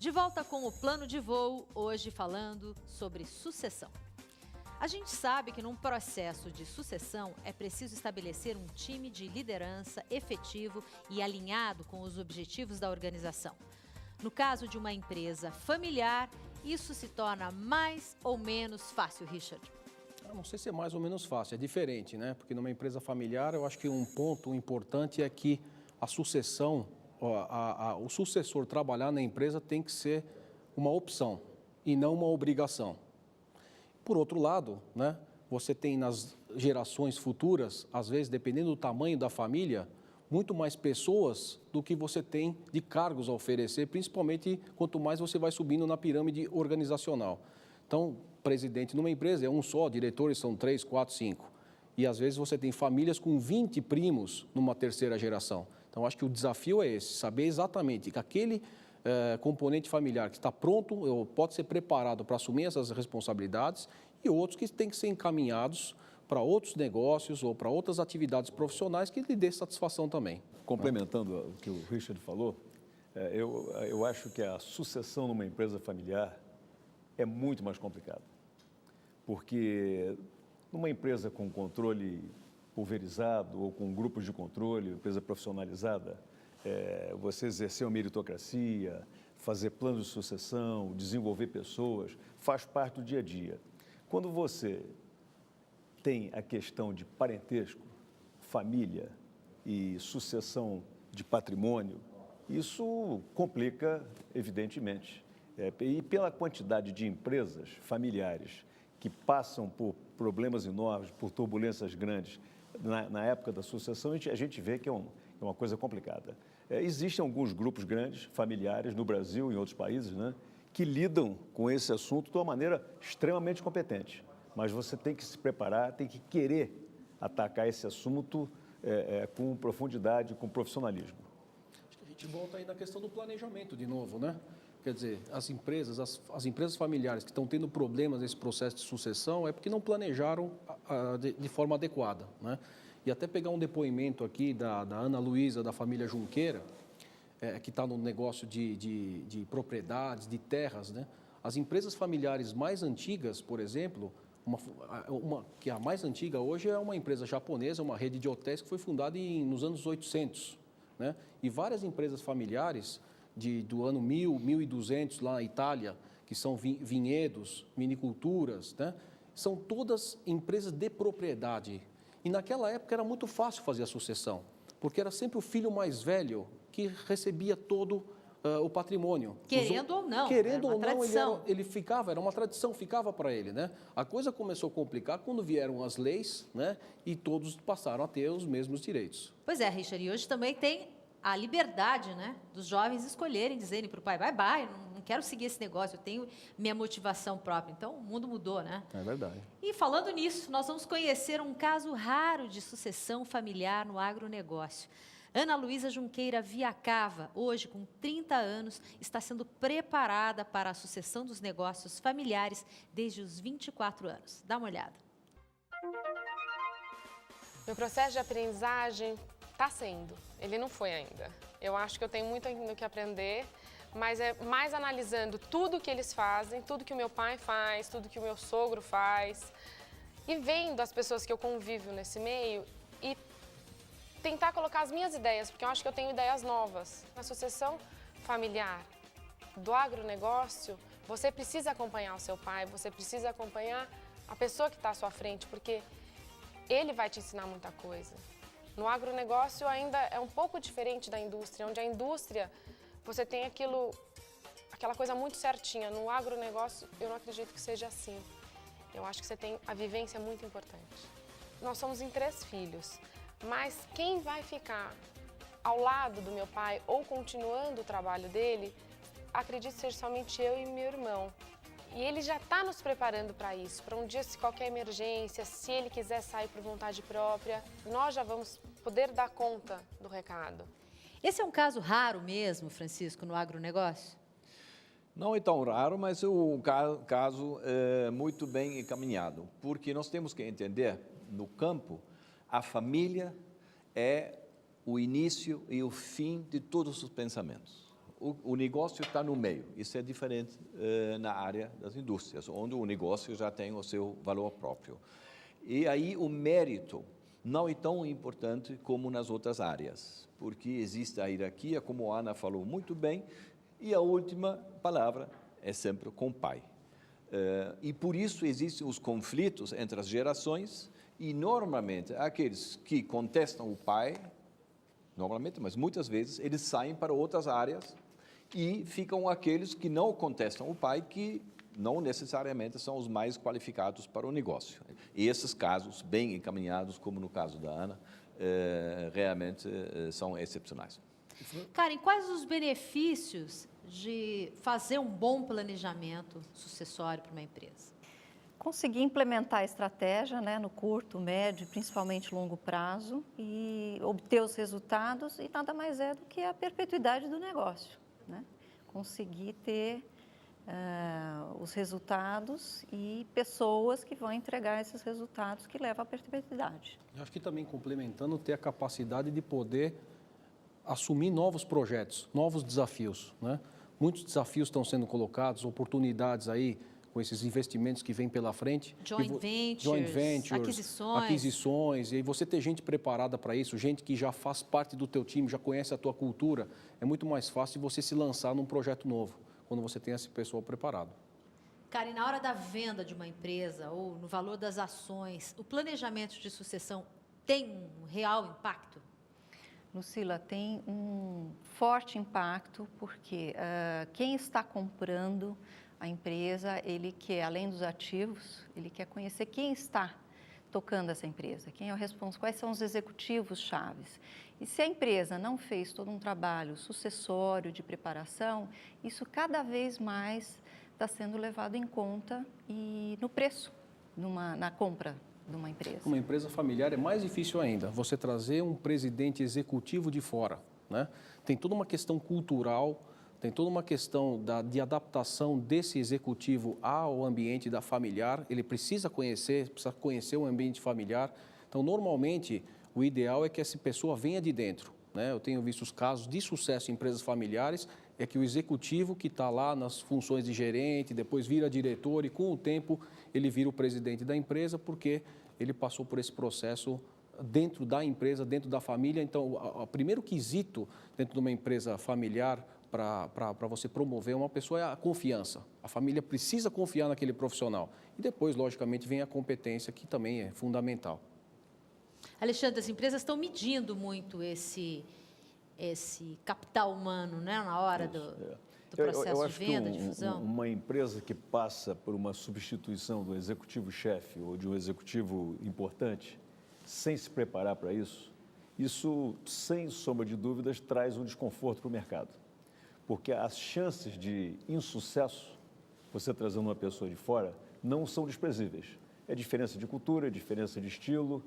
De volta com o Plano de Voo, hoje falando sobre sucessão. A gente sabe que num processo de sucessão é preciso estabelecer um time de liderança efetivo e alinhado com os objetivos da organização. No caso de uma empresa familiar, isso se torna mais ou menos fácil, Richard? Não sei se é mais ou menos fácil, é diferente, né? Porque numa empresa familiar, eu acho que um ponto importante é que a sucessão, o sucessor trabalhar na empresa tem que ser uma opção e não uma obrigação. Por outro lado, né, você tem nas gerações futuras, às vezes, dependendo do tamanho da família, muito mais pessoas do que você tem de cargos a oferecer, principalmente quanto mais você vai subindo na pirâmide organizacional. Então, presidente numa empresa é um só, diretores são 3, 4, 5. E às vezes você tem famílias com 20 primos numa terceira geração. Então, acho que o desafio é esse, saber exatamente que aquele componente familiar que está pronto, ou pode ser preparado para assumir essas responsabilidades, e outros que têm que ser encaminhados para outros negócios ou para outras atividades profissionais que lhe dê satisfação também. Complementando o que o Richard falou, eu acho que a sucessão numa empresa familiar é muito mais complicada, porque numa empresa com controle pulverizado ou com grupos de controle, empresa profissionalizada, você exercer uma meritocracia, fazer planos de sucessão, desenvolver pessoas, faz parte do dia a dia. Quando você tem a questão de parentesco, família e sucessão de patrimônio, isso complica, evidentemente. E pela quantidade de empresas familiares que passam por problemas enormes, por turbulências grandes na época da sucessão, a gente vê que é uma coisa complicada. Existem alguns grupos grandes, familiares, no Brasil e em outros países, né, que lidam com esse assunto de uma maneira extremamente competente. Mas você tem que se preparar, tem que querer atacar esse assunto com profundidade, com profissionalismo. Acho que a gente volta aí na questão do planejamento de novo, né? Quer dizer, as empresas familiares que estão tendo problemas nesse processo de sucessão é porque não planejaram de forma adequada, né? E até pegar um depoimento aqui da Ana Luísa, da família Junqueira, que está no negócio de propriedades, de terras, né? As empresas familiares mais antigas, por exemplo, que a mais antiga hoje é uma empresa japonesa, uma rede de hotéis que foi fundada nos anos 800, né? E várias empresas familiares do ano 1000, 1200 lá na Itália, que são vinhedos, viniculturas, né? São todas empresas de propriedade. E naquela época era muito fácil fazer a sucessão, porque era sempre o filho mais velho que recebia todo o patrimônio. Querendo ou não, querendo ou não, ele ficava, era uma tradição, ficava para ele, né? A coisa começou a complicar quando vieram as leis, né? E todos passaram a ter os mesmos direitos. Pois é, Richard, e hoje também tem a liberdade, né, dos jovens escolherem, dizerem para o pai, bye, não quero seguir esse negócio, eu tenho minha motivação própria. Então, o mundo mudou, né? É verdade. E falando nisso, nós vamos conhecer um caso raro de sucessão familiar no agronegócio. Ana Luísa Junqueira Viacava, hoje com 30 anos, está sendo preparada para a sucessão dos negócios familiares desde os 24 anos. Dá uma olhada. Meu processo de aprendizagem está sendo, ele não foi ainda. Eu acho que eu tenho muito ainda o que aprender, mas é mais analisando tudo que eles fazem, tudo que o meu pai faz, tudo que o meu sogro faz, e vendo as pessoas que eu convivo nesse meio e tentar colocar as minhas ideias, porque eu acho que eu tenho ideias novas. Na sucessão familiar do agronegócio, você precisa acompanhar o seu pai, você precisa acompanhar a pessoa que está à sua frente, porque ele vai te ensinar muita coisa. No agronegócio ainda é um pouco diferente da indústria, onde a indústria você tem aquela coisa muito certinha. No agronegócio eu não acredito que seja assim. Eu acho que você tem a vivência muito importante. Nós somos em 3 filhos, mas quem vai ficar ao lado do meu pai ou continuando o trabalho dele, acredito que seja somente eu e meu irmão. E ele já está nos preparando para isso, para um dia, se qualquer emergência, se ele quiser sair por vontade própria, nós já vamos poder dar conta do recado. Esse é um caso raro mesmo, Francisco, no agronegócio? Não é tão raro, mas o caso é muito bem encaminhado, porque nós temos que entender, no campo, a família é o início e o fim de todos os pensamentos. O negócio está no meio. Isso é diferente na área das indústrias, onde o negócio já tem o seu valor próprio. E aí o mérito não é tão importante como nas outras áreas, porque existe a hierarquia, como a Ana falou muito bem, e a última palavra é sempre com o pai. E por isso existem os conflitos entre as gerações e, normalmente, aqueles que contestam o pai, normalmente, mas muitas vezes, eles saem para outras áreas e ficam aqueles que não contestam o pai, que não necessariamente são os mais qualificados para o negócio. E esses casos, bem encaminhados, como no caso da Ana, realmente são excepcionais. Karen, quais os benefícios de fazer um bom planejamento sucessório para uma empresa? Conseguir implementar a estratégia, né, no curto, médio e principalmente longo prazo e obter os resultados, e nada mais é do que a perpetuidade do negócio, né? Conseguir ter os resultados e pessoas que vão entregar esses resultados que levam à perpetuidade. Eu acho que também complementando, ter a capacidade de poder assumir novos projetos, novos desafios, né? Muitos desafios estão sendo colocados, oportunidades aí com esses investimentos que vêm pela frente. Joint ventures, aquisições, e aí você ter gente preparada para isso, gente que já faz parte do teu time, já conhece a tua cultura, é muito mais fácil você se lançar num projeto novo, quando você tem esse pessoal preparado. Karen, na hora da venda de uma empresa ou no valor das ações, o planejamento de sucessão tem um real impacto? Lucila, tem um forte impacto, porque quem está comprando a empresa, ele quer, além dos ativos, ele quer conhecer quem está tocando essa empresa, quem é o responsável, quais são os executivos chaves. E se a empresa não fez todo um trabalho sucessório de preparação, isso cada vez mais está sendo levado em conta e no preço, na compra de uma empresa. Uma empresa familiar é mais difícil ainda, você trazer um presidente executivo de fora, né? Tem toda uma questão cultural, tem toda uma questão de adaptação desse executivo ao ambiente da familiar, ele precisa conhecer o ambiente familiar. Então, normalmente, o ideal é que essa pessoa venha de dentro, né? Eu tenho visto os casos de sucesso em empresas familiares, é que o executivo que está lá nas funções de gerente, depois vira diretor e, com o tempo, ele vira o presidente da empresa, porque ele passou por esse processo dentro da empresa, dentro da família. Então, o primeiro quesito dentro de uma empresa familiar para você promover uma pessoa é a confiança. A família precisa confiar naquele profissional. E depois, logicamente, vem a competência, que também é fundamental. Alexandre, as empresas estão medindo muito esse capital humano, né, na hora do processo de venda, de fusão? Uma empresa que passa por uma substituição do executivo-chefe ou de um executivo importante, sem se preparar para isso, sem sombra de dúvidas, traz um desconforto para o mercado. Porque as chances de insucesso, você trazendo uma pessoa de fora, não são desprezíveis. É diferença de cultura, é diferença de estilo,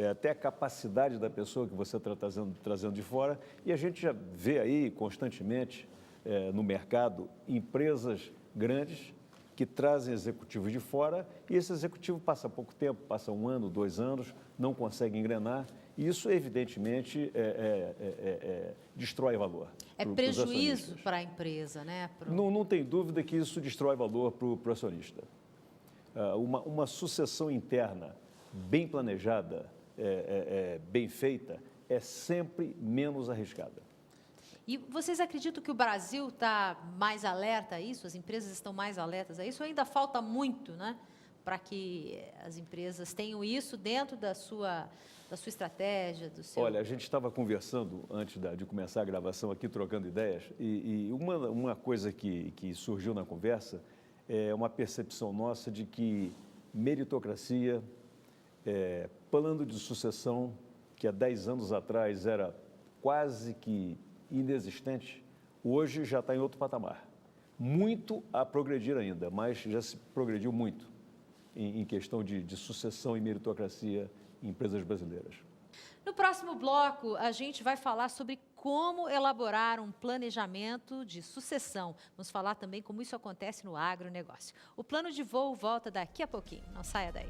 até a capacidade da pessoa que você está trazendo de fora. E a gente já vê aí constantemente no mercado empresas grandes que trazem executivos de fora e esse executivo passa pouco tempo, passa 1 ano, 2 anos, não consegue engrenar. E isso, evidentemente, destrói valor. É prejuízo para a empresa, né? Não tem dúvida que isso destrói valor para o acionista. Uma sucessão interna bem planejada, bem feita, é sempre menos arriscada. E vocês acreditam que o Brasil está mais alerta a isso? As empresas estão mais alertas a isso? Ou ainda falta muito, né, para que as empresas tenham isso dentro da sua estratégia, do seu... Olha, a gente estava conversando antes de começar a gravação aqui, trocando ideias, e uma coisa que surgiu na conversa é uma percepção nossa de que meritocracia, plano de sucessão, que há 10 anos atrás era quase que inexistente, hoje já está em outro patamar. Muito a progredir ainda, mas já se progrediu muito em questão de sucessão e meritocracia em empresas brasileiras. No próximo bloco, a gente vai falar sobre como elaborar um planejamento de sucessão. Vamos falar também como isso acontece no agronegócio. O Plano de Voo volta daqui a pouquinho. Não saia daí.